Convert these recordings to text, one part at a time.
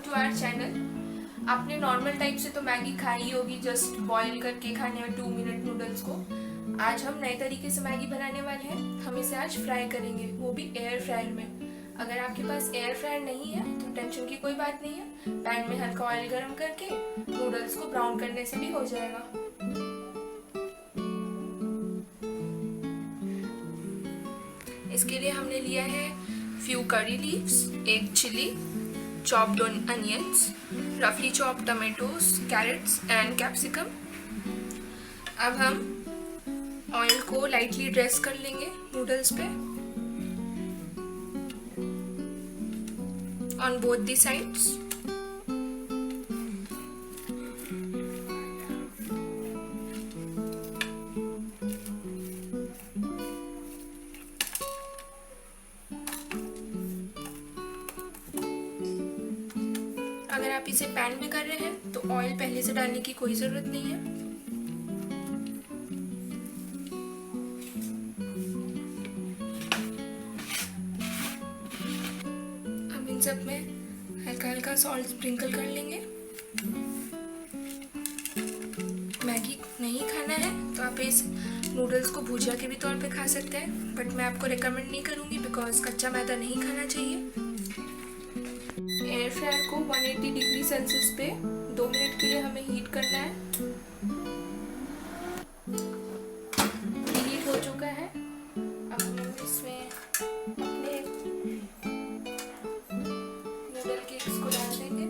To our channel. आपने normal type से तो मैगी खाई होगी, जस्ट बॉईल करके खाने में 2 मिनट नूडल्स को। आज हम नए तरीके से मैगी बनाने वाले हैं। हम इसे आज फ्राई करेंगे, वो भी एयर फ्रायर में। अगर आपके पास एयर फ्रायर नहीं है तो टेंशन की कोई बात नहीं है। पैन में हल्का ऑयल गरम करके नूडल्स को ब्राउन करने से भी हो जाएगा। इसके लिए हमने लिया है few curry leaves, एक chilli, chopped onions, roughly chopped tomatoes, carrots and capsicum। अब हम ऑयल को लाइटली ड्रेस कर लेंगे नूडल्स पे ऑन बोथ दी साइड्स। अगर आप इसे पैन में कर रहे हैं तो ऑयल पहले से डालने की कोई ज़रूरत नहीं है। अब इन सब में हल्का हल्का सॉल्ट स्प्रिंकल कर लेंगे। मैगी नहीं खाना है तो आप इस नूडल्स को भुजिया के भी तौर पे खा सकते हैं, बट मैं आपको रिकमेंड नहीं करूँगी बिकॉज कच्चा मैदा नहीं खाना चाहिए। एयर फ्रायर को 180 डिग्री सेल्सियस पे 2 मिनट के लिए हमें हीट करना है। हीट हो चुका है। अब हम इसमें अपने नूडल केक्स को डाल देंगे।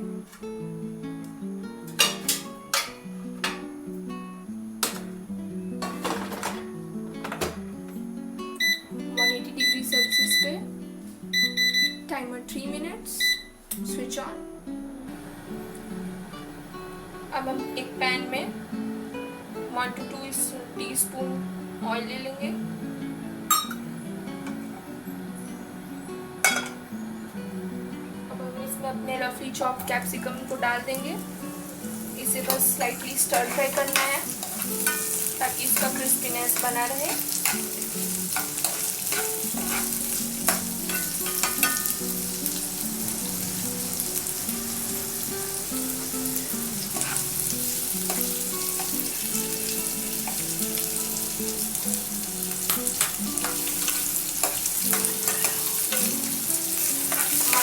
डिग्री सेल्सियस पे टाइमर 3 मिनट्स, स्विच ऑन। अब हम एक पैन में 1 to 2 टीस्पून ऑयल ले लेंगे। अब हम इसमें अपने रफली चॉप कैप्सिकम को डाल देंगे। इसे बस स्लाइटली स्टर फ्राई करना है ताकि इसका क्रिस्पीनेस बना रहे।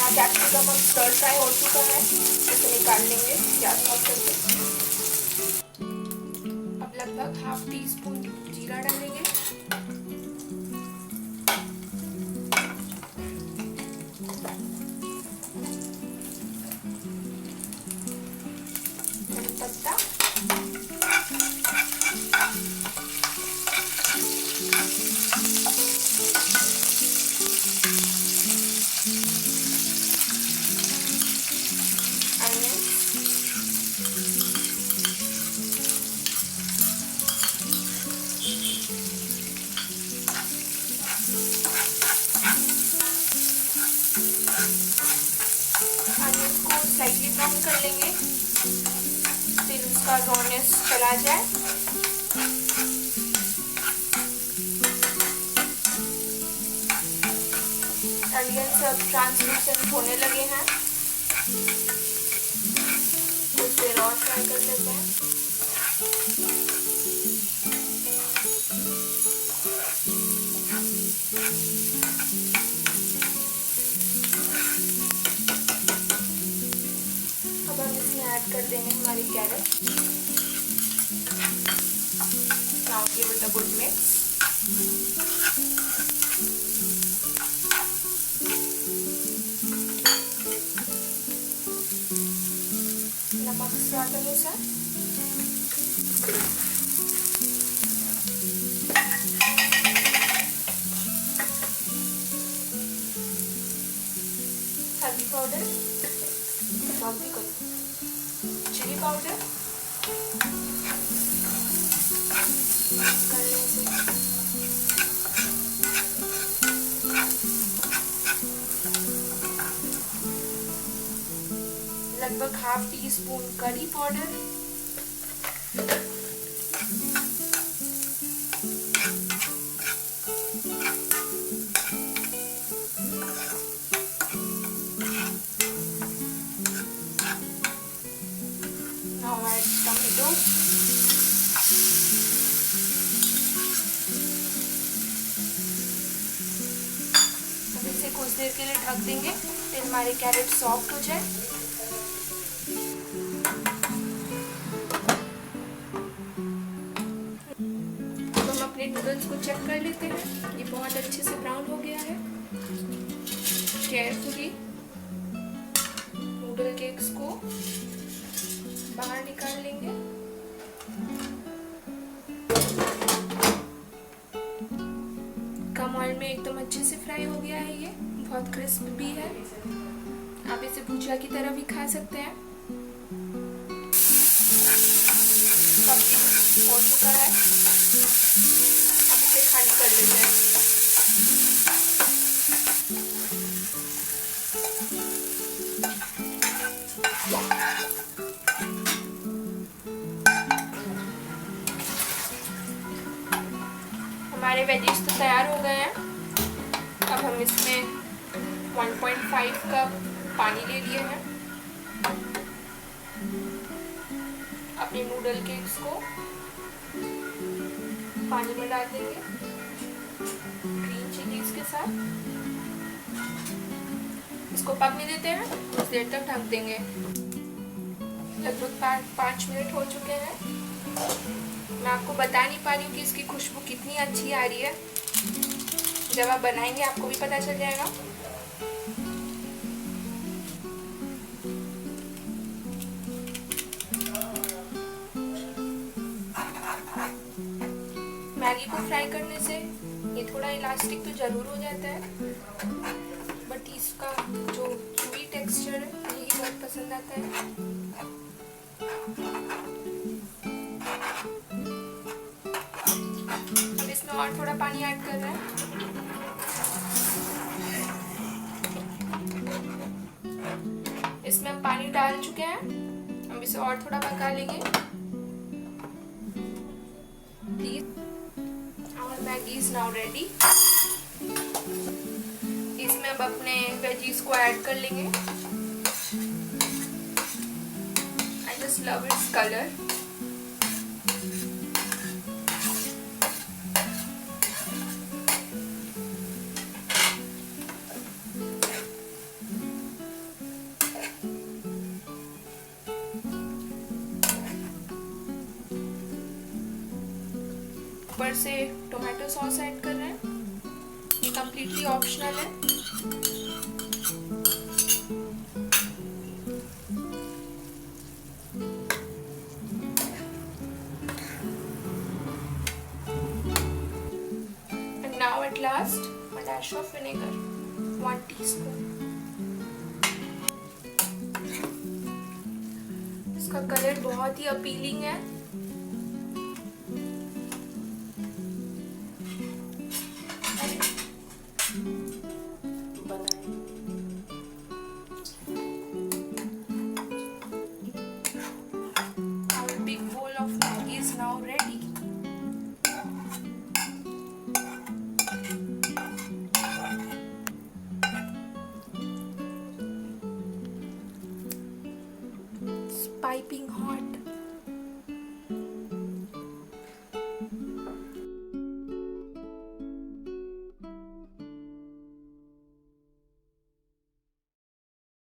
कैप्सिकम अब स्टर फ्राई हो चुका है, इसे निकाल लेंगे गैस ऑफ करके। अब लगभग ½ टीस्पून जीरा डालेंगे। पत्ता, स्लाइटली ब्राउन कर लेंगे फिर उसका रॉनेस चला जाए। अनियन सब ट्रांसलूसेंट होने लगे हैं, कुछ देर और फ्राई कर लेते हैं। ऐड कर देंगे हमारी carrot. Now give it a good mix. नमक स्वाद अनुसार। हल्दी पाउडर, चिली पाउडर कर लेंगे। लगभग ½ टीस्पून करी पाउडर, देर के लिए ढक देंगे फिर हमारे कैरेट सॉफ्ट हो जाए। अब हम अपने नूडल्स को चेक कर लेते हैं। ये बहुत अच्छे से ब्राउन हो गया है। केयरफुली नूडल केक्स को बाहर निकाल लेंगे। कम ऑयल में एकदम अच्छे से फ्राई हो गया है। ये बहुत क्रिस्प भी है। आप इसे भुजिया की तरह भी खा सकते हैं। सब्जी हो चुका है, अब इसे खाली कर लेते हैं। हमारे वेजीज तो तैयार हो गए हैं। अब हम इसमें 1.5 कप पानी ले लिए हैं। अपने नूडल केक्स को पानी में डाल देंगे ग्रीन चिलीज के साथ। इसको पकने देते हैं, कुछ देर तक ढक देंगे। लगभग 5 मिनट हो चुके हैं। मैं आपको बता नहीं पा रही हूँ कि इसकी खुशबू कितनी अच्छी आ रही है। जब आप बनाएंगे आपको भी पता चल जाएगा। मैगी को फ्राई करने से ये थोड़ा इलास्टिक तो जरूर हो जाता है, बट इसका जो चूई टेक्सचर है यही बहुत पसंद आता है। अब इसमें और थोड़ा पानी ऐड कर रहे हैं। इसमें हम पानी डाल चुके हैं। हम इसे और थोड़ा पका लेंगे। Our Maggi is now ready। इसमें अब अपने वेजीज को ऐड कर लेंगे। I just love its color। ऊपर से टोमेटो सॉस ऐड कर रहे हैं। ये कम्प्लीटली ऑप्शनल है। And now at last a dash of vinegar, 1 teaspoon। इसका कलर बहुत ही अपीलिंग है। Our big bowl of Maggi is now ready। It's piping hot।